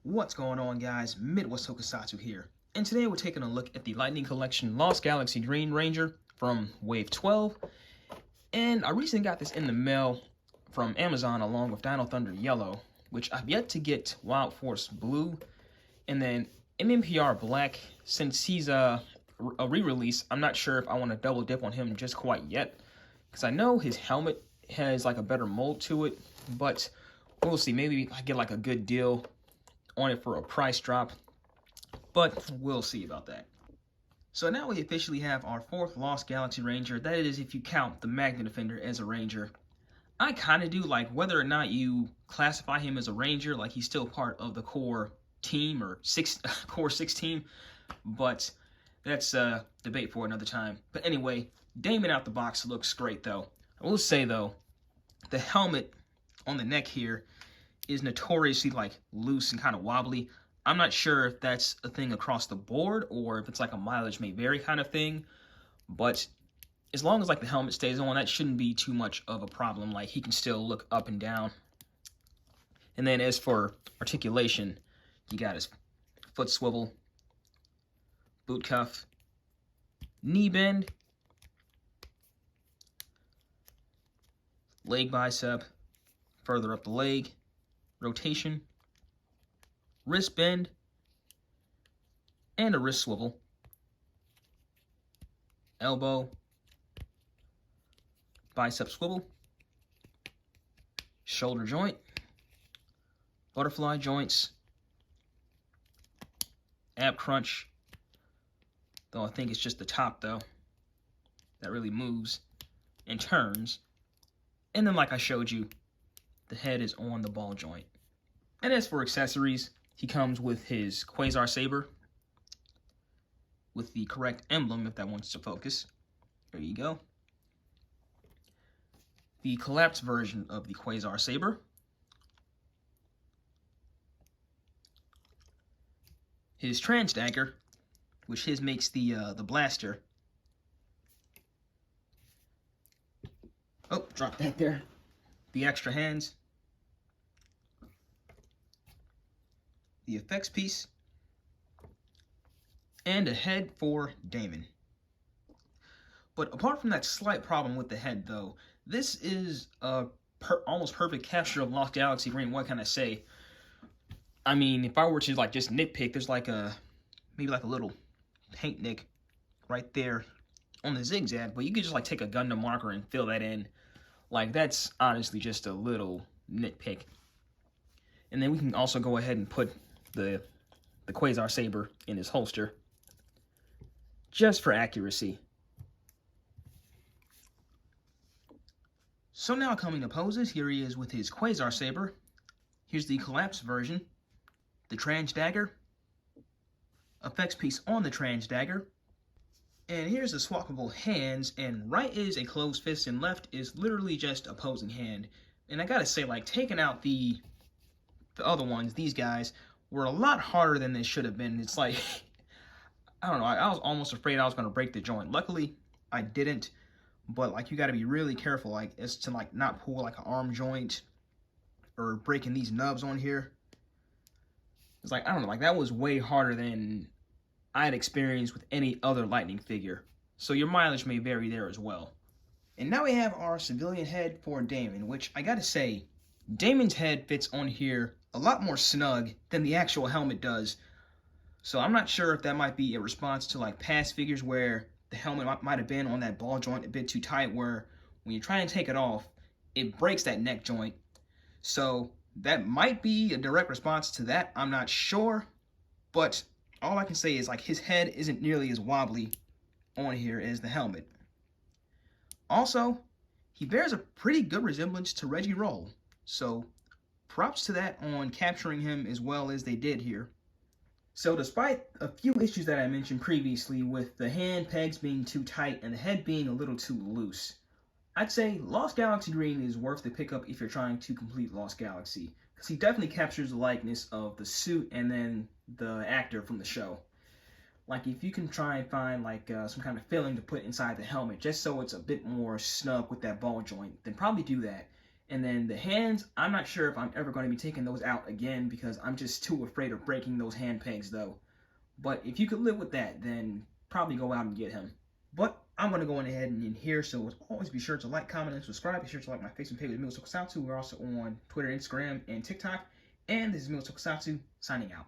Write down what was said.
What's going on, guys? Midwest Tokusatsu here, and today we're taking a look at the Lightning Collection Lost Galaxy Green Ranger from Wave 12, and I recently got this in the mail from Amazon along with Dino Thunder Yellow, which I've yet to get Wild Force Blue, and then MMPR Black. Since he's a re-release, I'm not sure if I want to double dip on him just quite yet, because I know his helmet has like a better mold to it, but we'll see. Maybe I get like a good deal on it for a price drop, but we'll see about that. So now we officially have our fourth Lost Galaxy Ranger. That is, if you count the Magna Defender as a Ranger. I kind of do like whether or not you classify him as a Ranger, like he's still part of the core team or core 6 team, but that's a debate for another time. But anyway, Damon out the box looks great though. I will say though, the helmet on the neck here is notoriously like loose and kind of wobbly. I'm not sure if that's a thing across the board or if it's like a mileage may vary kind of thing, but as long as like the helmet stays on, that shouldn't be too much of a problem. Like he can still look up and down. And then as for articulation, you got his foot swivel, boot cuff, knee bend, leg bicep, further up the leg, rotation, wrist bend, and a wrist swivel, elbow, bicep swivel, shoulder joint, butterfly joints, ab crunch, though I think it's just the top though that really moves and turns. And then like I showed you, the head is on the ball joint. And as for accessories, he comes with his Quasar Saber with the correct emblem if that wants to focus. There you go. The collapsed version of the Quasar Saber. His Trans Dagger, which his makes the blaster. Oh, drop that there. The extra hands. The effects piece, and a head for Damon. But apart from that slight problem with the head though, this is a almost perfect capture of Lost Galaxy Green. What can I say? I mean, if I were to like just nitpick, there's like maybe like a little paint nick right there on the zigzag, but you could just like take a Gundam marker and fill that in. Like that's honestly just a little nitpick. And then we can also go ahead and put the Quasar Saber in his holster, just for accuracy. So now coming to poses, here he is with his Quasar Saber. Here's the collapsed version, the Trans Dagger, effects piece on the Trans Dagger, and here's the swappable hands, and right is a closed fist and left is literally just opposing hand. And I gotta say, like, taking out the other ones, these guys, were a lot harder than they should have been. It's like, I don't know, I was almost afraid I was going to break the joint. Luckily, I didn't, but like you got to be really careful, like, as to like not pull like an arm joint or breaking these nubs on here. It's like, I don't know, like that was way harder than I had experienced with any other Lightning figure. So your mileage may vary there as well. And now we have our civilian head for Damon, which I gotta say, Damon's head fits on here a lot more snug than the actual helmet does. So I'm not sure if that might be a response to like past figures where the helmet might have been on that ball joint a bit too tight, where when you try and take it off, it breaks that neck joint. So that might be a direct response to that. I'm not sure, but all I can say is like his head isn't nearly as wobbly on here as the helmet. Also, he bears a pretty good resemblance to Reggie Roll. So props to that on capturing him as well as they did here. So despite a few issues that I mentioned previously with the hand pegs being too tight and the head being a little too loose, I'd say Lost Galaxy Green is worth the pickup if you're trying to complete Lost Galaxy, because he definitely captures the likeness of the suit and then the actor from the show. Like if you can try and find like some kind of filling to put inside the helmet just so it's a bit more snug with that ball joint, then probably do that. And then the hands, I'm not sure if I'm ever going to be taking those out again because I'm just too afraid of breaking those hand pegs though. But if you could live with that, then probably go out and get him. But I'm going to go on ahead and in here, so always be sure to like, comment, and subscribe. Be sure to like my Facebook page with Mil Tokusatsu. We're also on Twitter, Instagram, and TikTok. And this is Mil Tokusatsu signing out.